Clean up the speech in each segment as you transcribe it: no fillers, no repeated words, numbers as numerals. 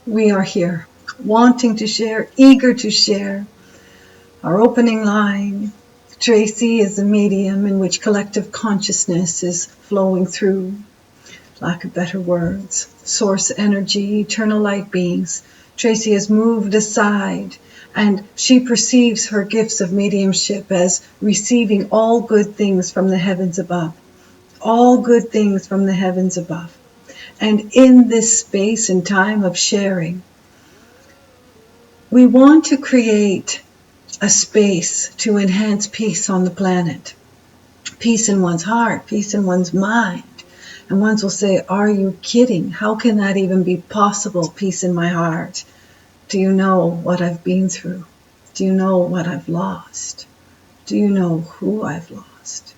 we are here, wanting to share, eager to share. Our opening line, Tracy is a medium in which collective consciousness is flowing through, lack of better words, source energy, eternal light beings. Tracy has moved aside and she perceives her gifts of mediumship as receiving all good things from the heavens above. All good things from the heavens above. And in this space and time of sharing, we want to create a space to enhance peace on the planet. Peace in one's heart, peace in one's mind. And ones will say, are you kidding? How can that even be possible? Peace in my heart. Do you know what I've been through? Do you know what I've lost? Do you know who I've lost?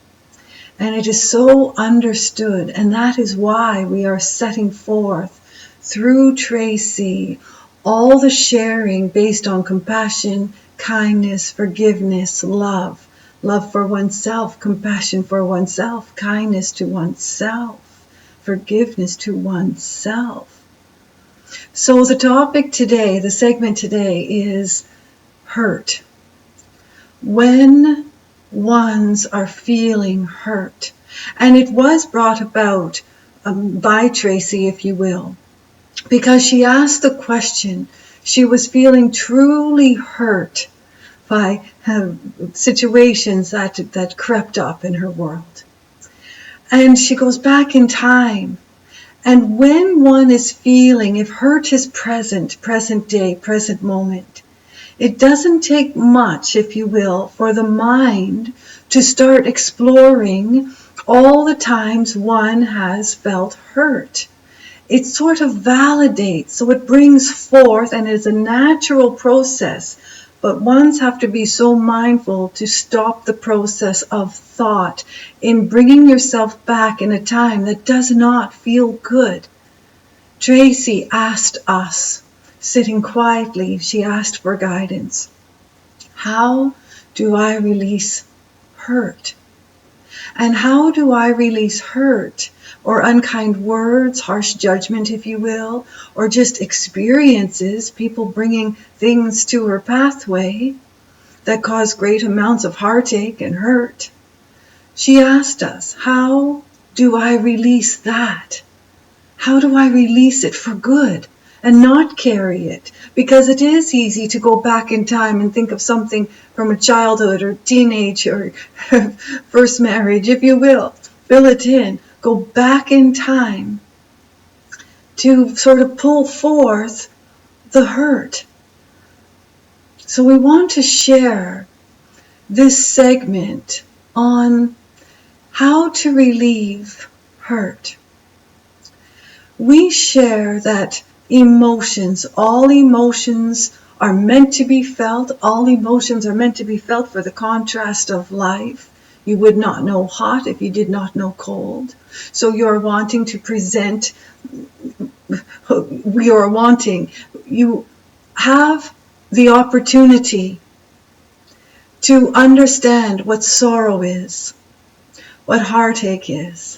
And it is so understood, and that is why we are setting forth through Tracy all the sharing based on compassion, kindness, forgiveness, love. Love for oneself, compassion for oneself, kindness to oneself, forgiveness to oneself. So the topic today, the segment today is hurt. When ones are feeling hurt. And it was brought about by Tracy, if you will, because she asked the question. She was feeling truly hurt by situations that crept up in her world. And she goes back in time. And when one is feeling, if hurt is present day, present moment, it doesn't take much, if you will, for the mind to start exploring all the times one has felt hurt. It sort of validates, so it brings forth, and is a natural process, but ones have to be so mindful to stop the process of thought in bringing yourself back in a time that does not feel good. Tracy asked us, sitting quietly, she asked for guidance. How do I release hurt? And how do I release hurt or unkind words, harsh judgment, if you will, or just experiences, people bringing things to her pathway that cause great amounts of heartache and hurt? She asked us, how do I release that? How do I release it for good? And not carry it, because it is easy to go back in time and think of something from a childhood or teenage or first marriage, if you will. Fill it in. Go back in time to sort of pull forth the hurt. So we want to share this segment on how to relieve hurt. We share that emotions, all emotions are meant to be felt. All emotions are meant to be felt for the contrast of life. You would not know hot if you did not know cold. So you're wanting to present, you have the opportunity to understand what sorrow is, what heartache is,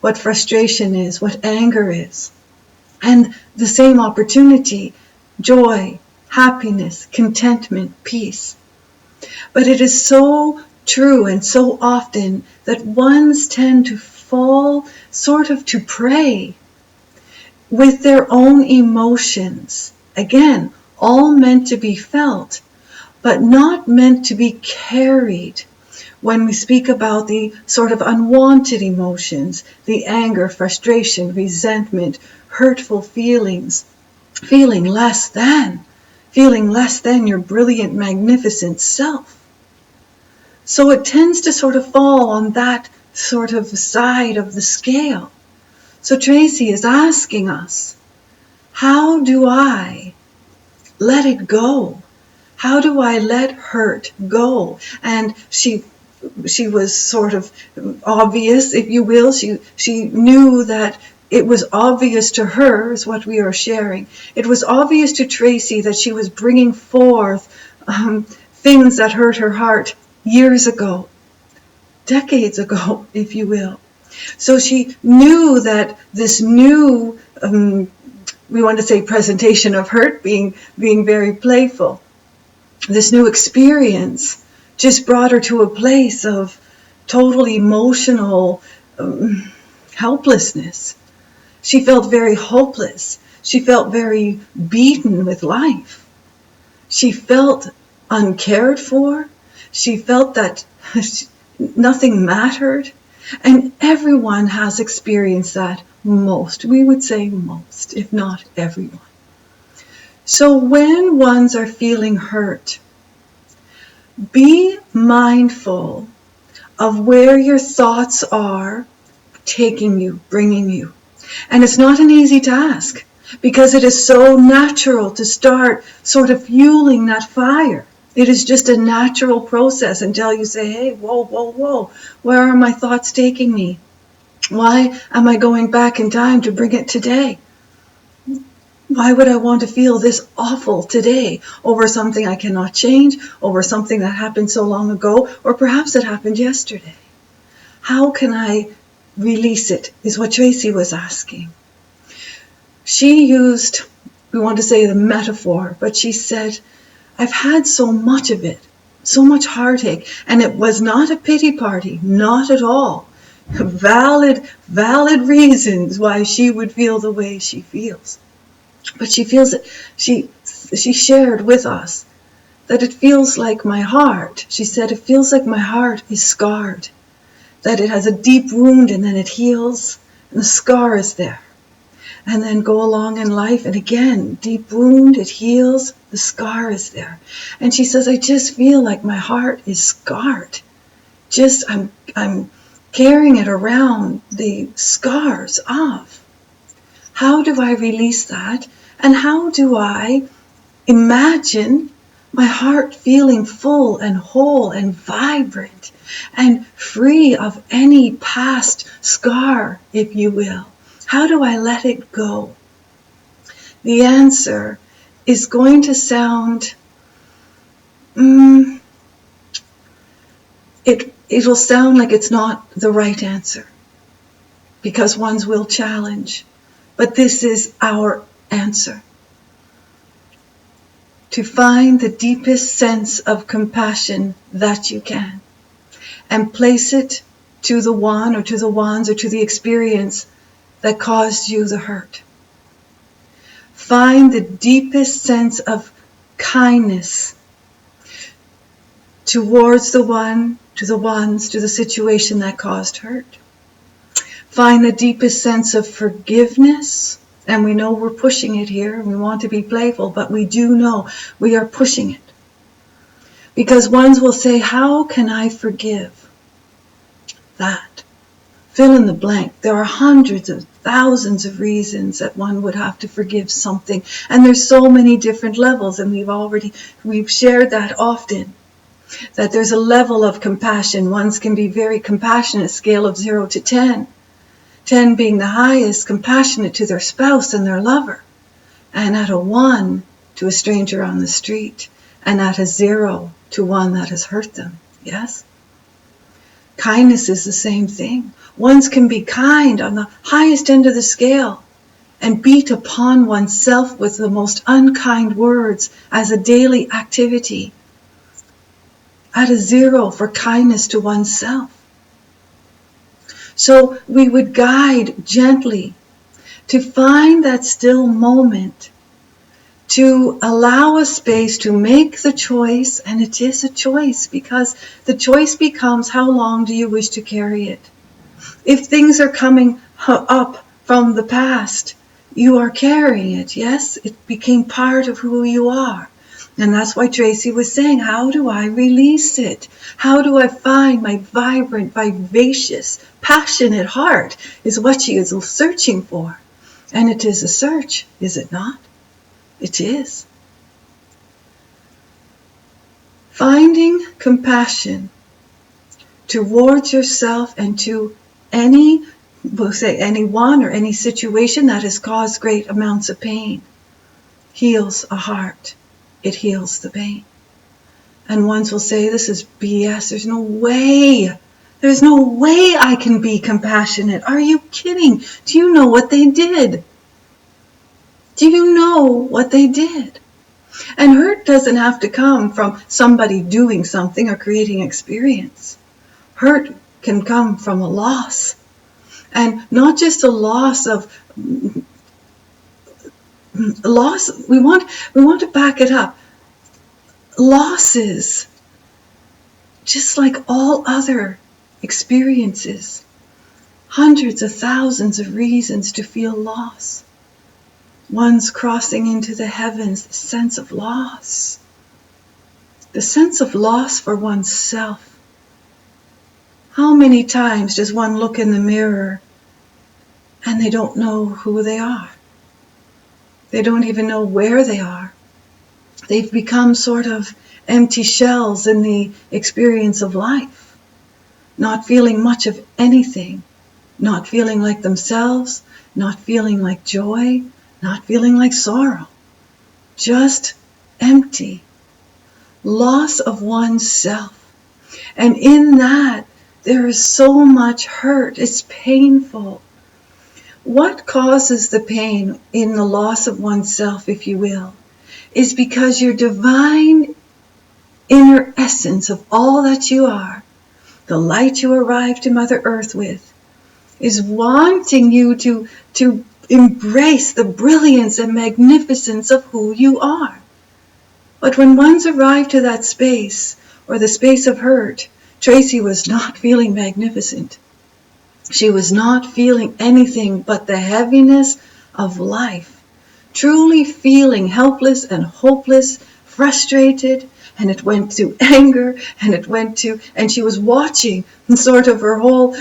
what frustration is, what anger is. And the same opportunity, joy, happiness, contentment, peace. But it is so true and so often that ones tend to fall sort of to prey with their own emotions. Again, all meant to be felt, but not meant to be carried. When we speak about the sort of unwanted emotions, the anger, frustration, resentment, hurtful feelings, feeling less than your brilliant, magnificent self. So it tends to sort of fall on that sort of side of the scale. So Tracy is asking us, how do I let it go? How do I let hurt go? And she was sort of obvious, if you will. She knew that it was obvious to her, is what we are sharing. It was obvious to Tracy that she was bringing forth things that hurt her heart years ago, decades ago, if you will. So she knew that this new we want to say presentation of hurt, being very playful. This new experience just brought her to a place of total emotional helplessness. She felt very hopeless. She felt very beaten with life. She felt uncared for. She felt that nothing mattered. And everyone has experienced that most. We would say most, if not everyone. So when ones are feeling hurt, be mindful of where your thoughts are taking you, bringing you. And it's not an easy task, because it is so natural to start sort of fueling that fire. It is just a natural process until you say, hey, whoa, whoa, whoa, where are my thoughts taking me? Why am I going back in time to bring it today? Why would I want to feel this awful today over something I cannot change, over something that happened so long ago, or perhaps it happened yesterday? How can I release it, is what Tracy was asking. She used, we want to say the metaphor, but she said, I've had so much of it, so much heartache, and it was not a pity party, not at all. Valid reasons why she would feel the way she feels. But she feels it, she shared with us that it feels like my heart. She said, it feels like my heart is scarred, that it has a deep wound and then it heals and the scar is there. And then go along in life and again, deep wound, it heals, the scar is there. And she says, I just feel like my heart is scarred. I'm carrying it around, the scars of. How do I release that? And how do I imagine my heart feeling full and whole and vibrant and free of any past scar, if you will? How do I let it go? The answer is going to sound, it'll sound like it's not the right answer, because ones will challenge. But this is our answer. To find the deepest sense of compassion that you can, and place it to the one or to the ones or to the experience that caused you the hurt. Find the deepest sense of kindness towards the one, to the ones, to the situation that caused hurt. Find the deepest sense of forgiveness. And we know we're pushing it here. We want to be playful, but we do know we are pushing it. Because ones will say, how can I forgive that? Fill in the blank. There are hundreds of thousands of reasons that one would have to forgive something. And there's so many different levels, and we've shared that often. That there's a level of compassion. Ones can be very compassionate, scale of 0 to 10. 10 being the highest, compassionate to their spouse and their lover. And at a 1 to a stranger on the street. And at a 0 to one that has hurt them. Yes? Kindness is the same thing. Ones can be kind on the highest end of the scale and beat upon oneself with the most unkind words as a daily activity. At a 0 for kindness to oneself. So we would guide gently to find that still moment, to allow a space to make the choice, and it is a choice, because the choice becomes how long do you wish to carry it. If things are coming up from the past, you are carrying it, yes? It became part of who you are. And that's why Tracy was saying, how do I release it? How do I find my vibrant, vivacious, passionate heart is what she is searching for. And it is a search, is it not? It is. Finding compassion towards yourself and to anyone or any situation that has caused great amounts of pain heals a heart. It heals the pain. And ones will say, this is BS. There's no way. There's no way I can be compassionate. Are you kidding? Do you know what they did? Do you know what they did? And hurt doesn't have to come from somebody doing something or creating experience. Hurt can come from a loss. And not just a loss of loss, we want to back it up. Losses, just like all other experiences, hundreds of thousands of reasons to feel loss. One's crossing into the heavens, the sense of loss. The sense of loss for oneself. How many times does one look in the mirror and they don't know who they are? They don't even know where they are. They've become sort of empty shells in the experience of life, not feeling much of anything, not feeling like themselves, not feeling like joy, not feeling like sorrow, just empty. Loss of oneself. And in that, there is so much hurt. It's painful. What causes the pain in the loss of oneself, if you will, is because your divine inner essence of all that you are, the light you arrived to Mother Earth with, is wanting you to embrace the brilliance and magnificence of who you are. But when one's arrived to that space, or the space of hurt, Tracy was not feeling magnificent. She was not feeling anything but the heaviness of life, truly feeling helpless and hopeless, frustrated, and it went to anger, and she was watching sort of her whole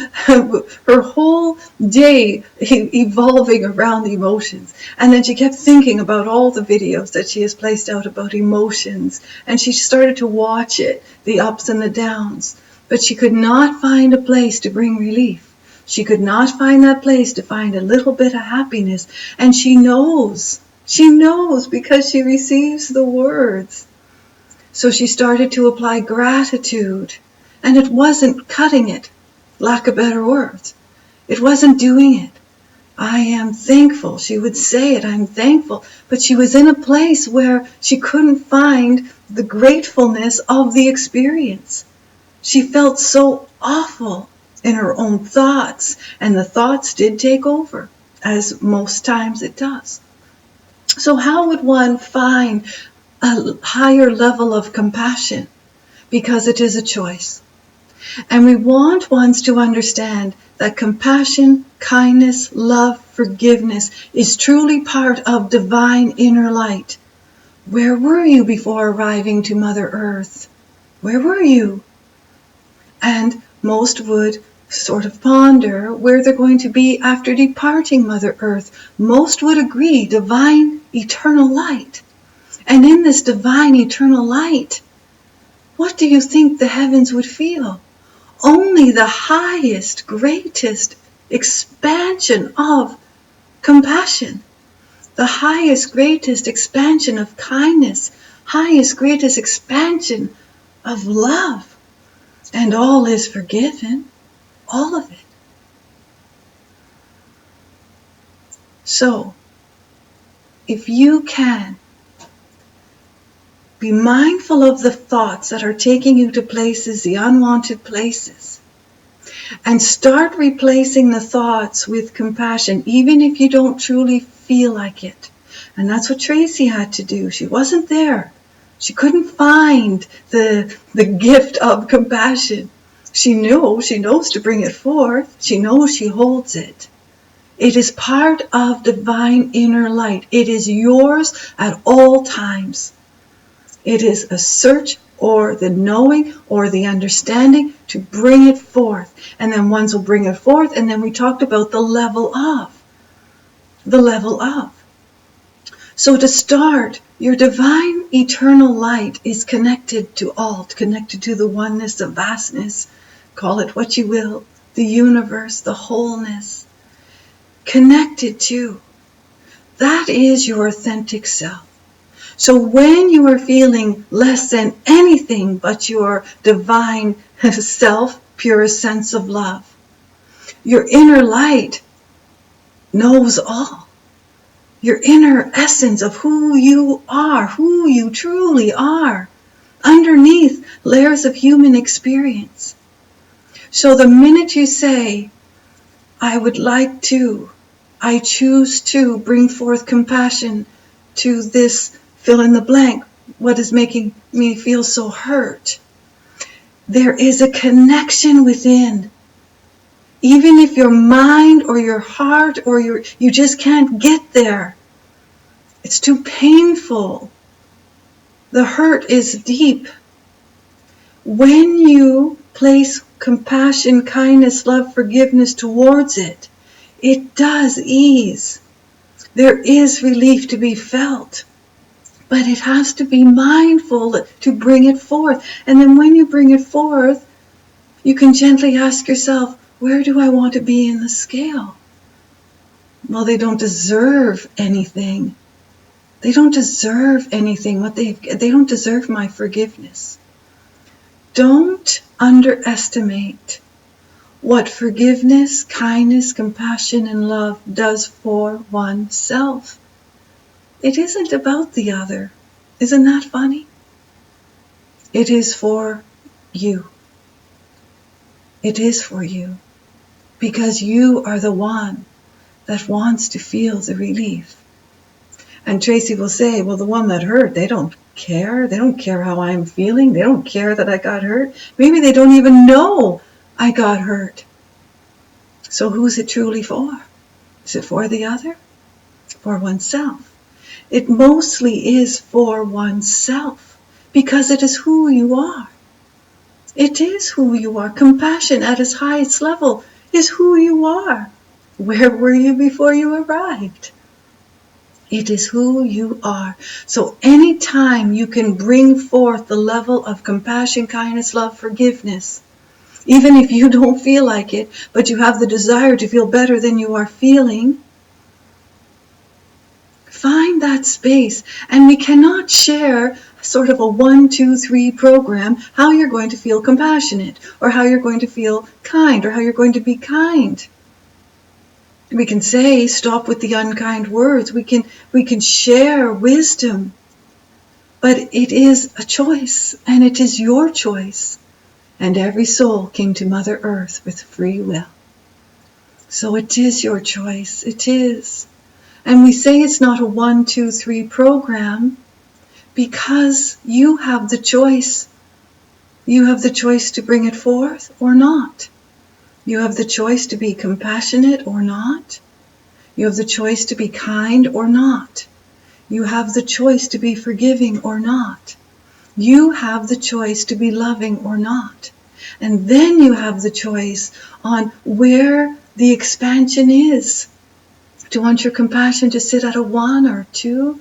day evolving around the emotions. And then she kept thinking about all the videos that she has placed out about emotions, and she started to watch it, the ups and the downs, but she could not find a place to bring relief. She could not find that place to find a little bit of happiness, and she knows because she receives the words. So she started to apply gratitude, and it wasn't cutting it, lack of better words. It wasn't doing it. I am thankful. She would say it, I'm thankful. But she was in a place where she couldn't find the gratefulness of the experience. She felt so awful in her own thoughts, and the thoughts did take over, as most times it does. So how would one find a higher level of compassion? Because it is a choice. And we want ones to understand that compassion, kindness, love, forgiveness is truly part of divine inner light. Where were you before arriving to Mother Earth? Where were you? And most would sort of ponder where they're going to be after departing Mother Earth. Most would agree, divine eternal light. And in this divine eternal light, what do you think the heavens would feel? Only the highest, greatest expansion of compassion, the highest, greatest expansion of kindness, highest, greatest expansion of love. And all is forgiven, all of it. So, if you can be mindful of the thoughts that are taking you to places, the unwanted places, and start replacing the thoughts with compassion, even if you don't truly feel like it. And that's what Tracy had to do. She wasn't there. She couldn't find the gift of compassion. She knows to bring it forth. She knows she holds it. It is part of divine inner light. It is yours at all times. It is a search or the knowing or the understanding to bring it forth. And then ones will bring it forth. And then we talked about the level of. The level of. So to start, your divine eternal light is connected to all, connected to the oneness, the vastness, call it what you will, the universe, the wholeness. Connected to. That is your authentic self. So when you are feeling less than anything but your divine self, pure sense of love, your inner light knows all. your inner essence of who you are, who you truly are, underneath layers of human experience. So the minute you say, I would like to, I choose to bring forth compassion to this fill in the blank, what is making me feel so hurt, there is a connection within. Even if your mind or your heart or you just can't get there, it's too painful. The hurt is deep. When you place compassion, kindness, love, forgiveness towards it, it does ease. There is relief to be felt. But it has to be mindful to bring it forth. And then when you bring it forth, you can gently ask yourself, where do I want to be in the scale? Well, they don't deserve anything. They don't deserve anything. They don't deserve my forgiveness. Don't underestimate what forgiveness, kindness, compassion, and love does for oneself. It isn't about the other. Isn't that funny? It is for you. It is for you. Because you are the one that wants to feel the relief. And Tracy will say, well, the one that hurt, they don't care. They don't care how I'm feeling. They don't care that I got hurt. Maybe they don't even know I got hurt. So who's it truly for? Is it for the other? For oneself. It mostly is for oneself because it is who you are. It is who you are. Compassion at its highest level is who you are. Where were you before you arrived? It is who you are. So anytime you can bring forth the level of compassion, kindness, love, forgiveness, even if you don't feel like it, but you have the desire to feel better than you are feeling, find that space. And we cannot share sort of a 1, 2, 3 program, how you're going to feel compassionate, or how you're going to feel kind, or how you're going to be kind. We can say, stop with the unkind words. We can share wisdom. But it is a choice, and it is your choice. And every soul came to Mother Earth with free will. So it is your choice. It is. And we say it's not a 1, 2, 3 program because you have the choice. You have the choice to bring it forth or not. You have the choice to be compassionate or not. You have the choice to be kind or not. You have the choice to be forgiving or not. You have the choice to be loving or not. And then you have the choice on where the expansion is. Do you want your compassion to sit at a 1 or a 2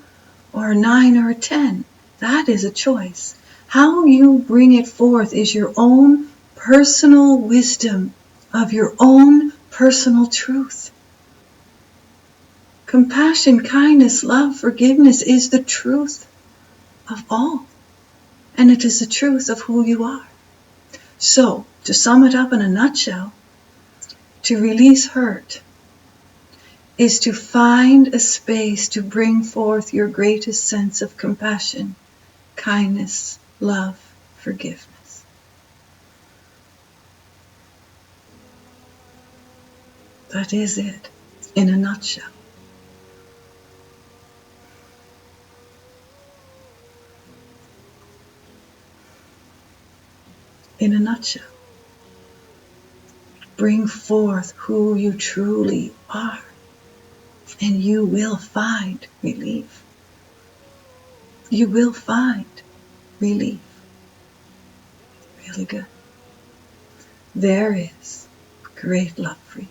or a 9 or a 10? That is a choice. How you bring it forth is your own personal wisdom of your own personal truth. Compassion, kindness, love, forgiveness is the truth of all. And it is the truth of who you are. So, to sum it up in a nutshell, to release hurt is to find a space to bring forth your greatest sense of compassion, kindness, love, forgiveness. That is it, in a nutshell. In a nutshell. Bring forth who you truly are, and you will find relief. You will find relief. Really good. There is great love for you.